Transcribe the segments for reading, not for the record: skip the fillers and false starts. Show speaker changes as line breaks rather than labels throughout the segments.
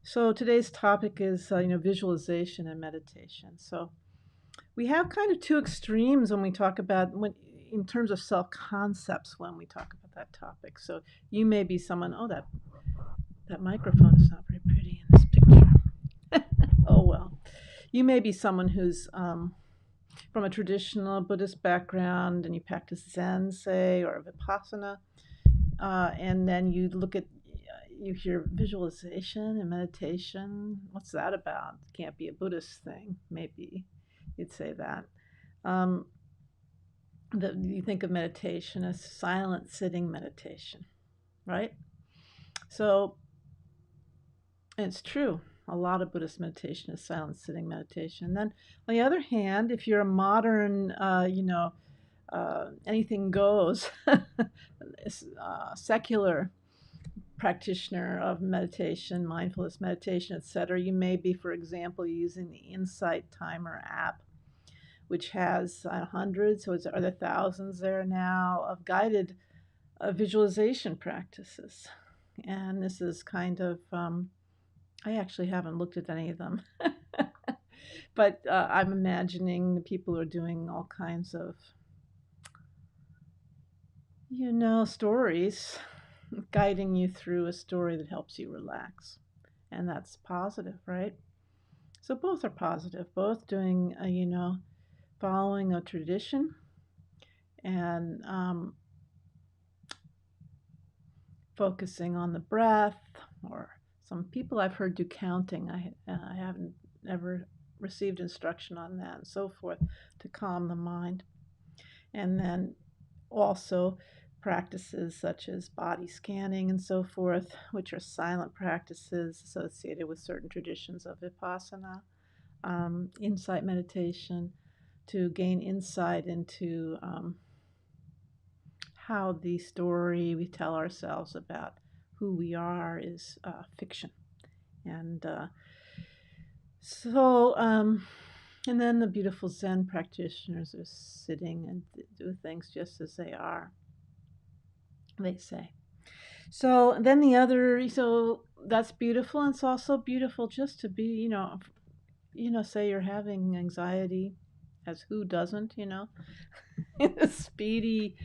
So today's topic is, visualization and meditation. So we have kind of two extremes when we talk about in terms of self concepts when we talk about that topic. So you may be someone. Oh, that microphone is not very pretty in this picture. Oh well, you may be someone who's from a traditional Buddhist background and you practice Zen, say, or Vipassana, and then you hear visualization and meditation. What's that about? Can't be a Buddhist thing. Maybe you'd say that. Um, you think of meditation as silent sitting meditation, right? So it's true. A lot of Buddhist meditation is silent sitting meditation. And then, on the other hand, if you're a modern, anything goes, secular practitioner of meditation, mindfulness meditation, etc., you may be, for example, using the Insight Timer app, which has hundreds, are there thousands there now, of guided visualization practices. And this is kind of, I actually haven't looked at any of them, but I'm imagining the people are doing all kinds of, stories, guiding you through a story that helps you relax. And that's positive, right? So both are positive, both doing, following a tradition and focusing on the breath, or some people I've heard do counting. I haven't ever received instruction on that and so forth to calm the mind. And then also practices such as body scanning and so forth, which are silent practices associated with certain traditions of Vipassana, insight meditation, to gain insight into how the story we tell ourselves about who we are is fiction. And and then the beautiful Zen practitioners are sitting and do things just as they are, they say. So then so that's beautiful. And it's also beautiful just to be, say you're having anxiety, as who doesn't, in a speedy,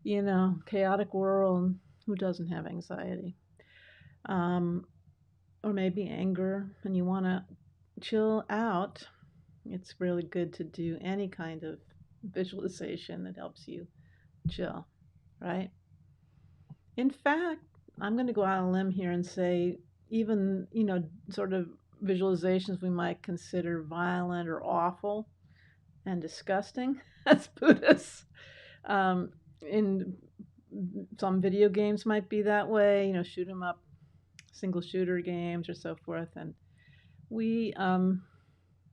chaotic world, who doesn't have anxiety? Um, or maybe anger, and you want to chill out. It's really good to do any kind of visualization that helps you chill, right? In fact, I'm going to go out on a limb here and say, even, sort of visualizations we might consider violent or awful and disgusting as Buddhists. In some video games might be that way, shoot 'em up, single shooter games or so forth. And we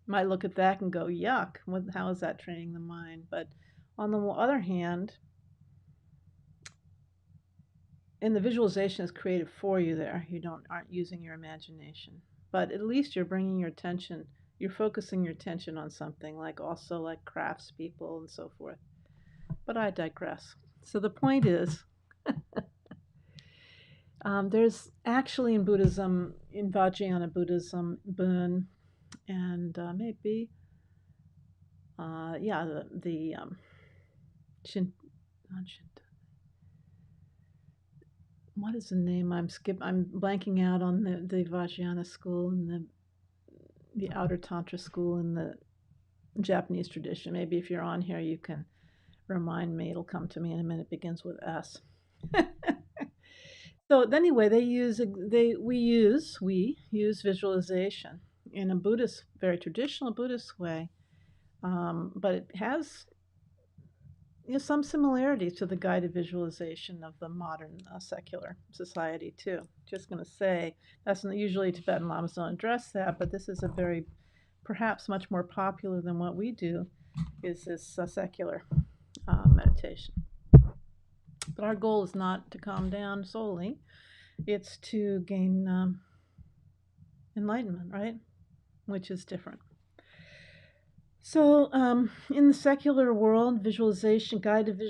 might look at that and go, yuck, how is that training the mind? But on the other hand, and the visualization is created for you there. You aren't using your imagination, but at least you're bringing your attention. You're focusing your attention on something, like also like craftspeople and so forth. But I digress. So the point is, there's actually in Buddhism, in Vajrayana Buddhism, Bön, and maybe, the Shin, not Shinto. What is the name? I'm blanking out on the Vajrayana school and the outer Tantra school in the Japanese tradition. Maybe if you're on here, you can remind me. It'll come to me in a minute. It begins with S. So anyway, we use visualization in a Buddhist, very traditional Buddhist way, but it has some similarities to the guided visualization of the modern secular society too. Just going to say that's not usually Tibetan lamas don't address that, but this is a very, perhaps much more popular than what we do, is this secular meditation. But our goal is not to calm down solely; it's to gain enlightenment, right? Which is different. So, in the secular world, guided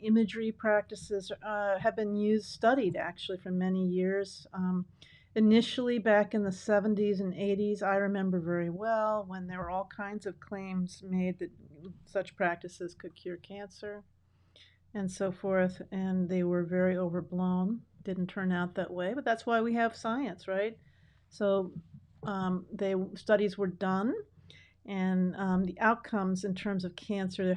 imagery practices have been studied actually for many years. Initially, back in the 70s and 80s, I remember very well when there were all kinds of claims made that such practices could cure cancer and so forth, and they were very overblown. Didn't turn out that way, but that's why we have science, right? So studies were done, and the outcomes in terms of cancer,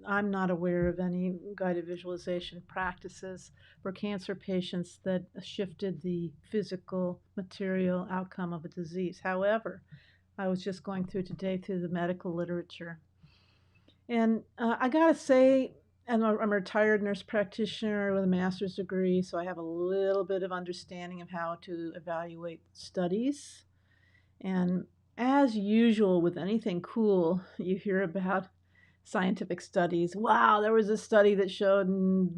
I'm not aware of any guided visualization practices for cancer patients that shifted the physical material outcome of a disease. However, I was just going through today through the medical literature. And I gotta say, I'm a retired nurse practitioner with a master's degree, so I have a little bit of understanding of how to evaluate studies. And as usual with anything cool, you hear about scientific studies. Wow, there was a study that showed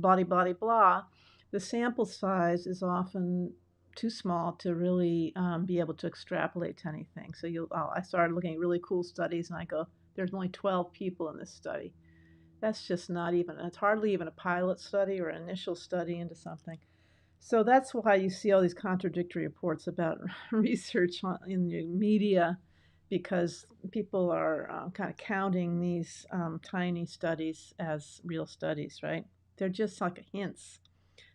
blah, blah, blah. The sample size is often too small to really be able to extrapolate to anything. So I started looking at really cool studies, and I go, there's only 12 people in this study. That's just not even, it's hardly even a pilot study or an initial study into something. So that's why you see all these contradictory reports about research in the media, because people are kind of counting these tiny studies as real studies, right? They're just like hints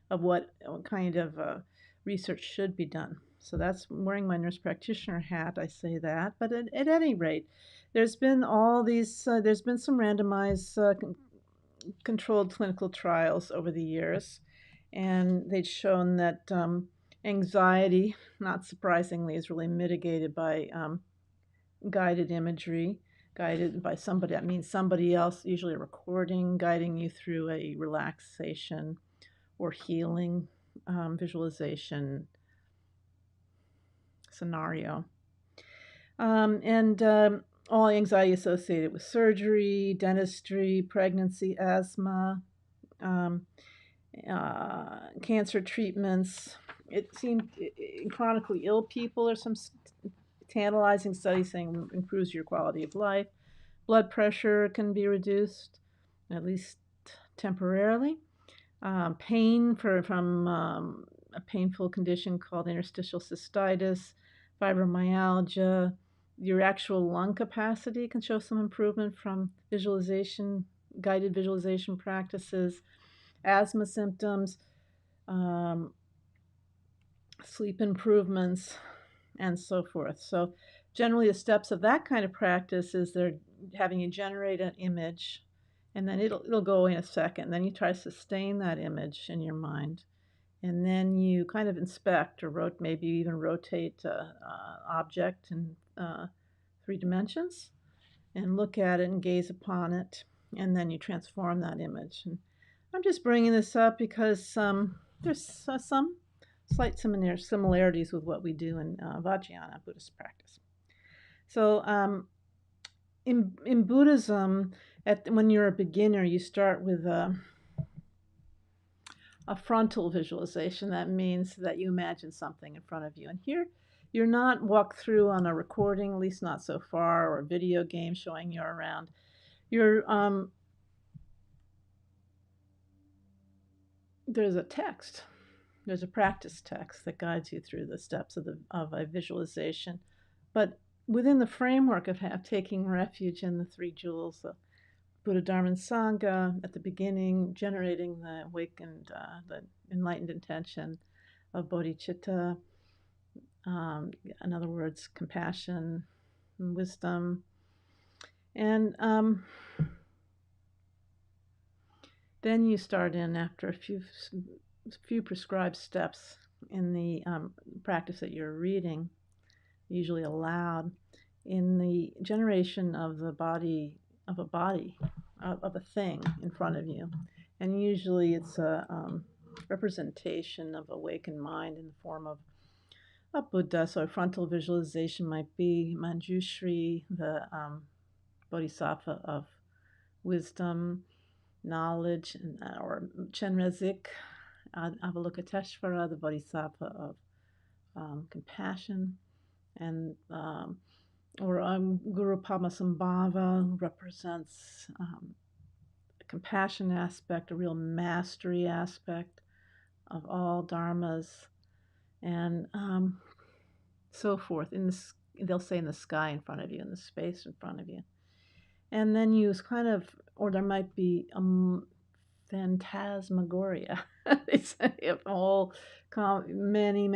of what kind of research should be done. So that's wearing my nurse practitioner hat, I say that. But at any rate, there's been there's been some randomized controlled clinical trials over the years, and they'd shown that anxiety, not surprisingly, is really mitigated by guided imagery, guided by somebody. That means somebody else, usually a recording, guiding you through a relaxation or healing visualization scenario. And all anxiety associated with surgery, dentistry, pregnancy, asthma, um, cancer treatments. It seemed in chronically ill people, there's some tantalizing studies saying improves your quality of life. Blood pressure can be reduced, at least temporarily. Pain from a painful condition called interstitial cystitis, fibromyalgia. Your actual lung capacity can show some improvement from guided visualization practices. Asthma symptoms, um, sleep improvements, and so forth. So generally the steps of that kind of practice is they're having you generate an image, and then it'll go away in a second. Then you try to sustain that image in your mind, and then you kind of inspect or maybe even rotate an object in 3 dimensions and look at it and gaze upon it, and then you transform that image. And I'm just bringing this up because there's some slight similarities with what we do in Vajrayana Buddhist practice. So in Buddhism, when you're a beginner, you start with a frontal visualization. That means that you imagine something in front of you. And here, you're not walked through on a recording, at least not so far, or a video game showing you around. There's a text. There's a practice text that guides you through the steps of a visualization, but within the framework of taking refuge in the three jewels, Buddha, Dharma, and Sangha at the beginning, generating the awakened, the enlightened intention of bodhicitta, in other words, compassion and wisdom. And then you start in after a few prescribed steps in the practice that you're reading, usually aloud, in the generation of a thing in front of you. And usually it's a representation of awakened mind in the form of a Buddha. So a frontal visualization might be Manjushri, the bodhisattva of wisdom, knowledge, or Chenrezig, Avalokiteshvara, the bodhisattva of compassion, and or Guru Padmasambhava represents a compassion aspect, a real mastery aspect of all dharmas, and so forth. They'll say in the sky in front of you, in the space in front of you. And then use kind of, or there might be phantasmagoria. It's all many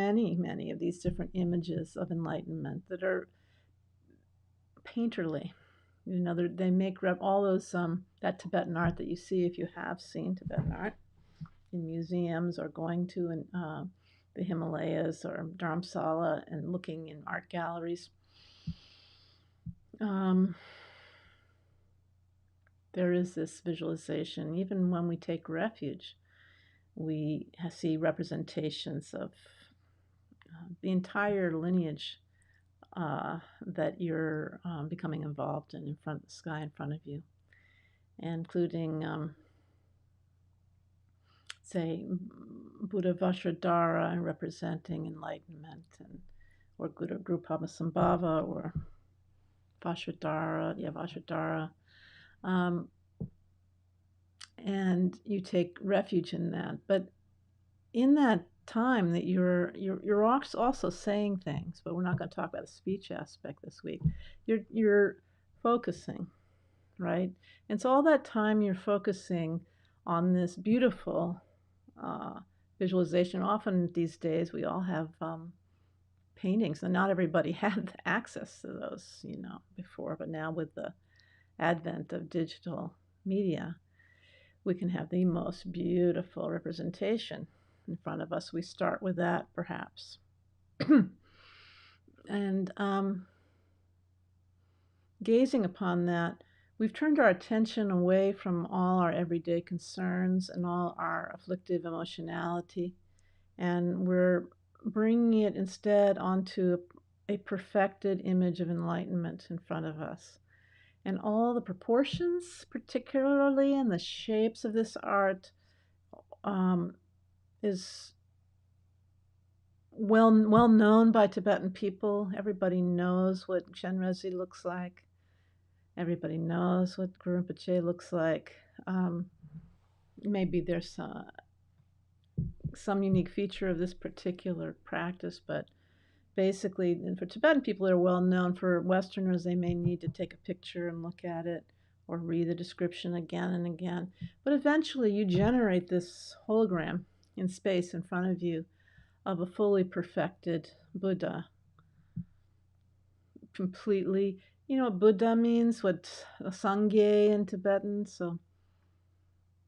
of these different images of enlightenment that are painterly. They make all those that Tibetan art that you see if you have seen Tibetan art in museums or going to the Himalayas or Dharamsala and looking in art galleries. There is this visualization. Even when we take refuge, we see representations of the entire lineage that you're becoming involved in front of the sky in front of you, including, say, Buddha Vajradhara representing enlightenment, or Guru Padmasambhava, or Vajradhara. And you take refuge in that. But in that time that you're also saying things, but we're not going to talk about the speech aspect this week. You're focusing, right? And so all that time you're focusing on this beautiful visualization. Often these days we all have paintings, and not everybody had access to those, before. But now with the advent of digital media, we can have the most beautiful representation in front of us. We start with that, perhaps. And gazing upon that, we've turned our attention away from all our everyday concerns and all our afflictive emotionality, and we're bringing it instead onto a perfected image of enlightenment in front of us. And all the proportions, particularly in the shapes of this art, is well known by Tibetan people. Everybody knows what Chenrezig looks like. Everybody knows what Guru Rinpoche looks like. Maybe there's some unique feature of this particular practice, but basically, and for Tibetan people, they're well known. For Westerners, they may need to take a picture and look at it or read the description again and again. But eventually, you generate this hologram in space in front of you of a fully perfected Buddha. Completely, what Buddha means, what Sangye in Tibetan. So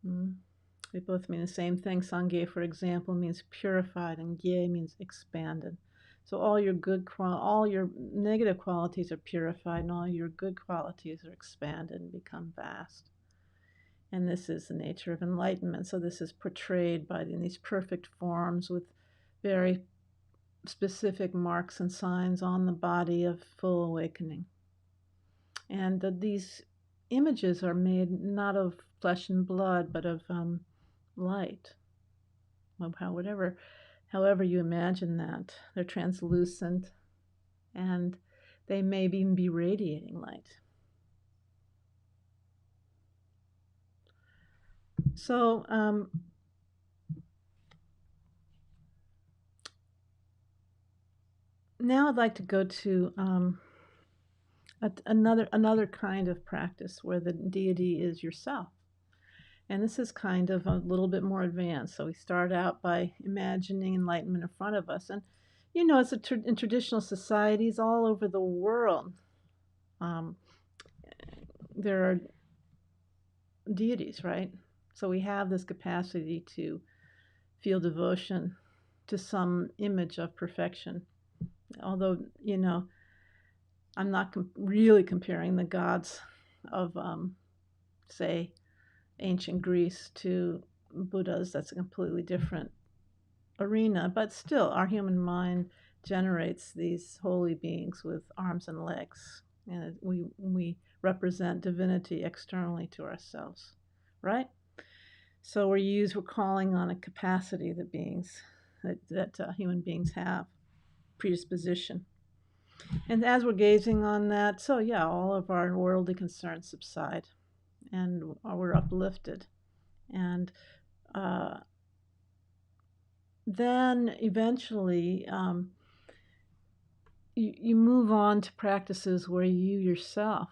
they both mean the same thing. Sangye, for example, means purified, and Gye means expanded. So all your all your negative qualities are purified, and all your good qualities are expanded and become vast. And this is the nature of enlightenment. So this is portrayed in these perfect forms with very specific marks and signs on the body of full awakening. And these images are made not of flesh and blood, but of light. However you imagine that. They're translucent, and they may even be radiating light. So now I'd like to go to another kind of practice where the deity is yourself. And this is kind of a little bit more advanced. So we start out by imagining enlightenment in front of us. And, it's in traditional societies all over the world, there are deities, right? So we have this capacity to feel devotion to some image of perfection. Although, I'm not really comparing the gods of, say, ancient Greece to Buddhas. That's a completely different arena. But still, our human mind generates these holy beings with arms and legs. And we represent divinity externally to ourselves, right? So we're calling on a capacity that human beings have, predisposition. And as we're gazing on that, so yeah, all of our worldly concerns subside, and we're uplifted. And then eventually you move on to practices where you yourself,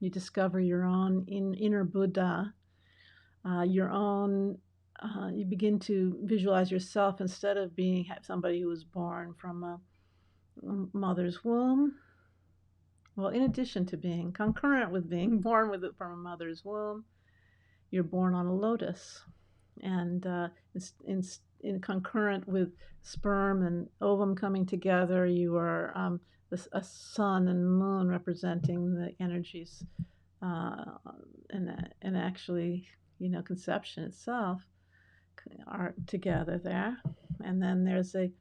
you discover your own inner Buddha, your own. You begin to visualize yourself instead of being somebody who was born from a mother's womb. Well, in addition to being concurrent with being born from a mother's womb, you're born on a lotus, and in concurrent with sperm and ovum coming together, you are a sun and moon representing the energies, and actually, conception itself are together there. And then there's a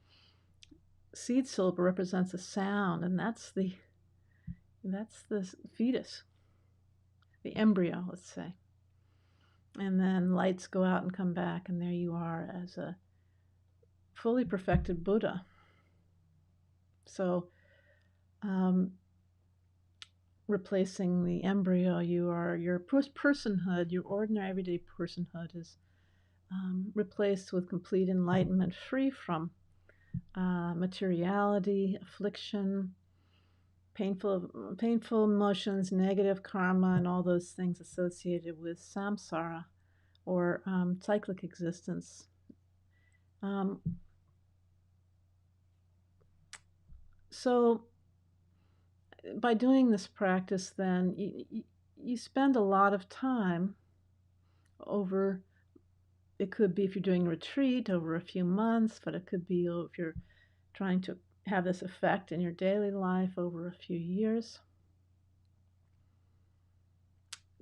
seed silver represents a sound, and that's the fetus, the embryo, let's say. And then lights go out and come back, and there you are as a fully perfected Buddha. So, replacing the embryo, your personhood, your ordinary everyday personhood is replaced with complete enlightenment, free from materiality, affliction, painful emotions, negative karma, and all those things associated with samsara, or cyclic existence. So by doing this practice, then you spend a lot of time over. It could be, if you're doing a retreat, over a few months, but it could be if you're trying to have this effect in your daily life over a few years.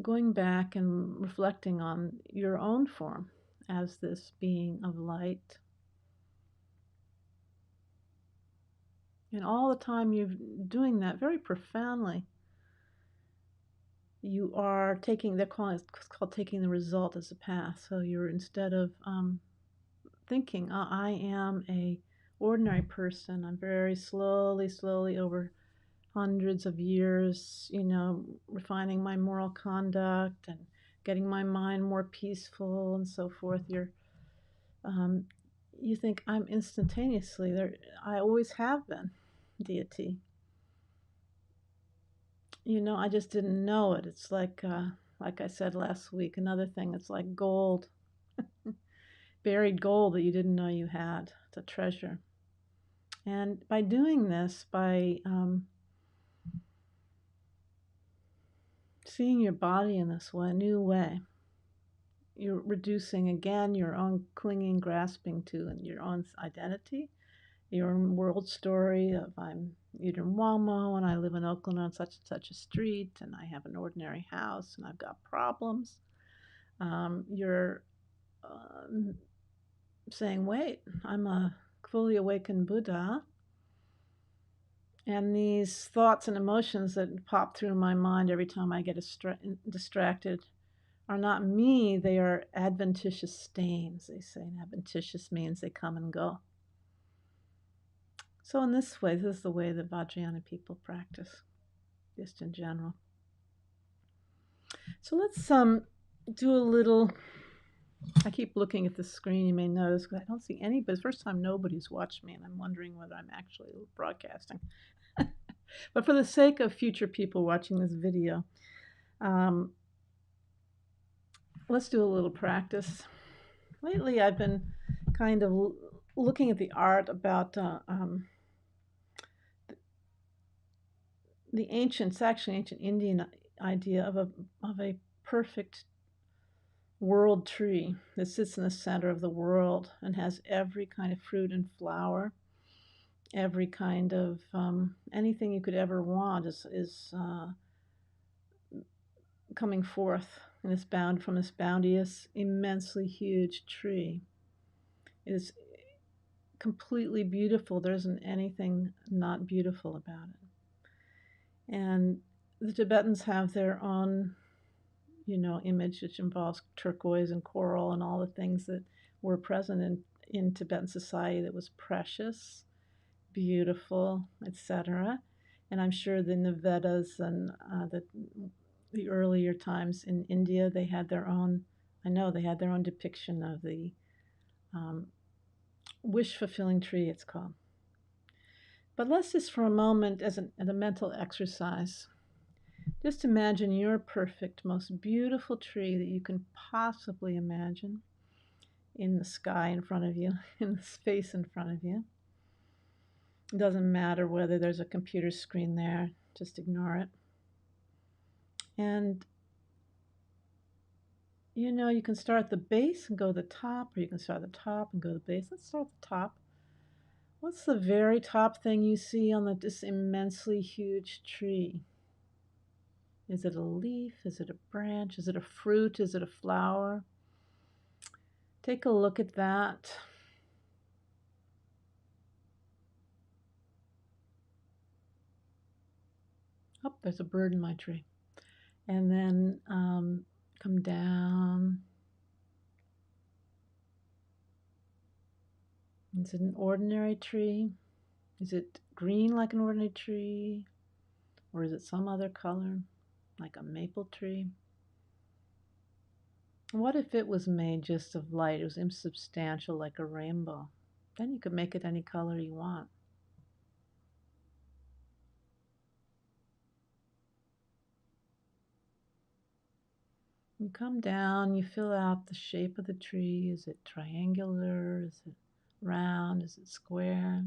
Going back and reflecting on your own form as this being of light. And all the time you're doing that very profoundly, you are taking, it's called taking the result as a path. So you're, instead of thinking, oh, I am a ordinary person, I'm very slowly over hundreds of years, refining my moral conduct and getting my mind more peaceful and so forth. You think, I'm instantaneously there. I always have been deity. I just didn't know it. It's like I said last week, another thing. It's like gold, buried gold that you didn't know you had. It's a treasure. And by doing this, by seeing your body in this way, new way, you're reducing again your own clinging, grasping to, and your own identity, your own world story of, I'm Yudron Wangmo, and I live in Oakland on such and such a street, and I have an ordinary house, and I've got problems. You're saying, wait, I'm a fully awakened Buddha, and these thoughts and emotions that pop through my mind every time I get distracted are not me. They are adventitious stains, they say. And adventitious means they come and go. So in this way, this is the way that Vajrayana people practice, just in general. So let's do a little. I keep looking at the screen. You may notice I don't see any, but it's the first time nobody's watched me, and I'm wondering whether I'm actually broadcasting. But for the sake of future people watching this video, let's do a little practice. Lately, I've been kind of looking at the art about the ancient Indian idea of a perfect world tree that sits in the center of the world and has every kind of fruit and flower, every kind of anything you could ever want is coming forth in this from this bounteous, immensely huge tree. It is completely beautiful. There isn't anything not beautiful about it. And the Tibetans have their own, image, which involves turquoise and coral and all the things that were present in Tibetan society that was precious, beautiful, etc. And I'm sure in the Vedas and the earlier times in India, they had their own. I know they had their own depiction of the wish-fulfilling tree, it's called. But let's just for a moment, as a mental exercise, just imagine your perfect, most beautiful tree that you can possibly imagine in the sky in front of you, in the space in front of you. It doesn't matter whether there's a computer screen there, just ignore it. And you can start at the base and go to the top, or you can start at the top and go to the base. Let's start at the top. What's the very top thing you see on this immensely huge tree? Is it a leaf? Is it a branch? Is it a fruit? Is it a flower? Take a look at that. Oh, there's a bird in my tree. And then come down. Is it an ordinary tree? Is it green like an ordinary tree? Or is it some other color, like a maple tree? What if it was made just of light? It was insubstantial like a rainbow. Then you could make it any color you want. You come down, you fill out the shape of the tree. Is it triangular? Is it round? Is it square?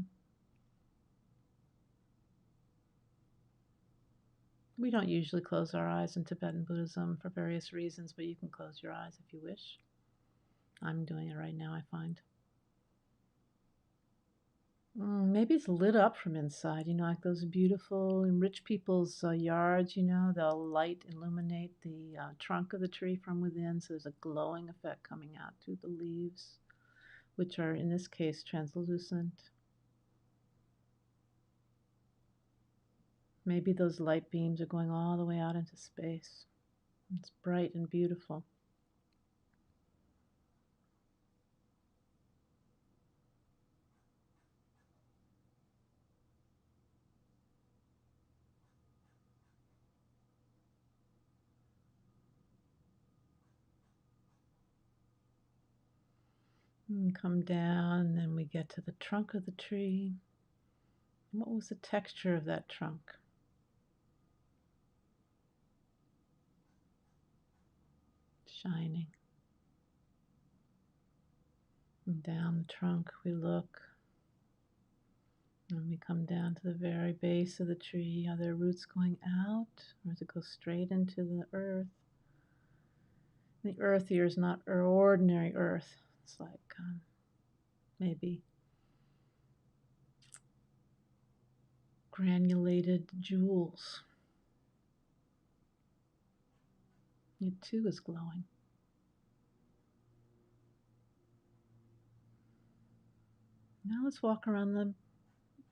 We don't usually close our eyes in Tibetan Buddhism for various reasons, but you can close your eyes if you wish. I'm doing it right now, I find. Maybe it's lit up from inside, like those beautiful, in rich people's yards, they'll light illuminate the trunk of the tree from within, so there's a glowing effect coming out through the leaves, which are, in this case, translucent. Maybe those light beams are going all the way out into space. It's bright and beautiful. And come down, and then we get to the trunk of the tree. What was the texture of that trunk? Shining. And down the trunk we look. And we come down to the very base of the tree. Are there roots going out, or does it go straight into the earth? The earth here is not ordinary earth. It's like maybe granulated jewels. It too is glowing. Now let's walk around the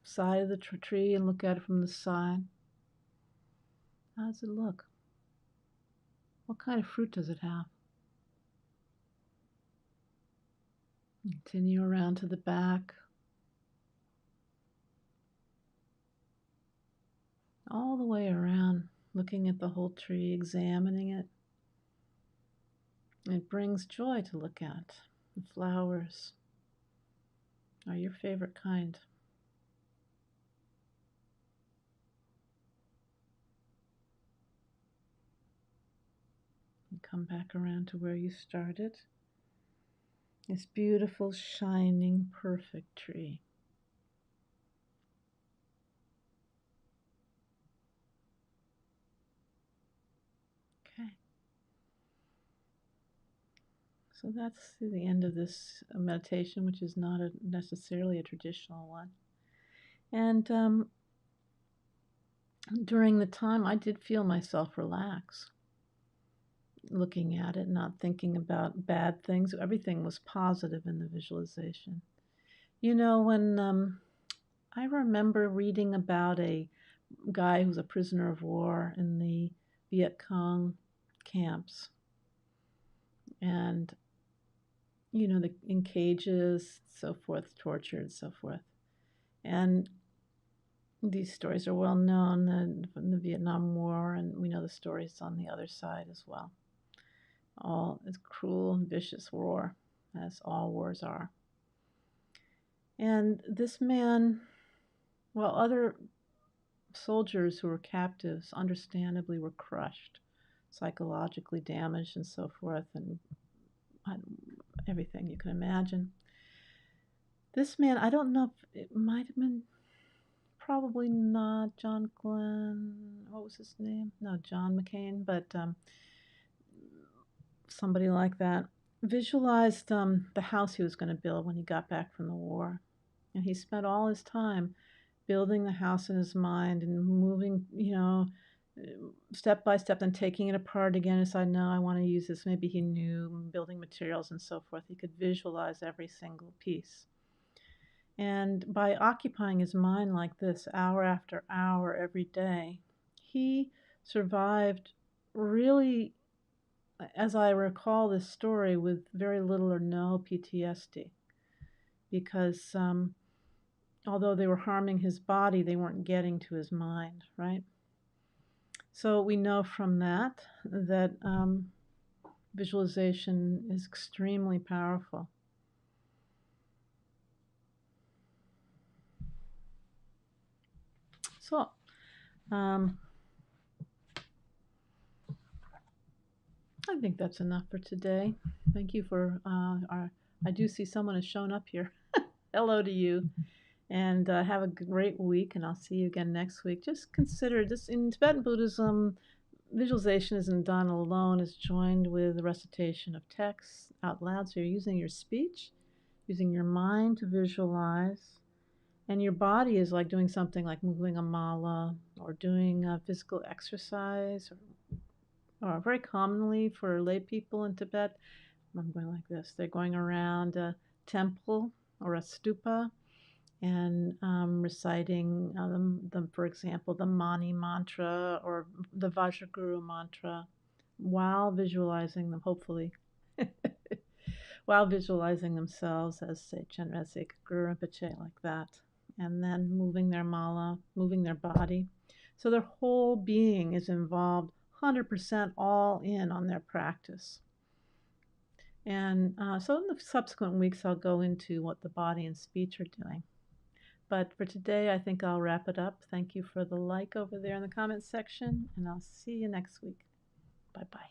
side of the tree and look at it from the side. How does it look? What kind of fruit does it have? Continue around to the back. All the way around, looking at the whole tree, examining it. It brings joy to look at. The flowers are your favorite kind. You come back around to where you started. This beautiful, shining, perfect tree. Okay. So that's the end of this meditation, which is not necessarily a traditional one. And during the time, I did feel myself relax, looking at it, not thinking about bad things. Everything was positive in the visualization. When I remember reading about a guy who was a prisoner of war in the Viet Cong camps, and in cages, so forth, tortured, so forth. And these stories are well known from the Vietnam War, and we know the stories on the other side as well. All is cruel and vicious war, as all wars are. And this man, well, other soldiers who were captives understandably were crushed, psychologically damaged, and so forth, and everything you can imagine. This man, I don't know if it might have been, probably not John Glenn. What was his name? No, John McCain, but somebody like that. Visualized the house he was going to build when he got back from the war. And he spent all his time building the house in his mind and moving, step by step, and taking it apart again and decide, no, I want to use this. Maybe he knew building materials and so forth. He could visualize every single piece. And by occupying his mind like this, hour after hour, every day, he survived really, as I recall this story, with very little or no PTSD. Because although they were harming his body, they weren't getting to his mind, right? So we know from that visualization is extremely powerful. So, I think that's enough for today. Thank you for I do see someone has shown up here. Hello to you. And have a great week, and I'll see you again next week. Just consider this in Tibetan Buddhism, visualization isn't done alone, it's joined with the recitation of texts out loud. So you're using your speech, using your mind to visualize, and your body is like doing something like moving a mala or doing a physical exercise, or very commonly for lay people in Tibet, I'm going like this. They're going around a temple or a stupa and reciting for example, the Mani mantra or the Vajraguru mantra while visualizing them, hopefully, while visualizing themselves as, say, Chenrezig, Guru Rinpoche, like that, and then moving their mala, moving their body. So their whole being is involved, 100% all in on their practice. And so in the subsequent weeks, I'll go into what the body and speech are doing. But for today, I think I'll wrap it up. Thank you for the like over there in the comments section, and I'll see you next week. Bye-bye.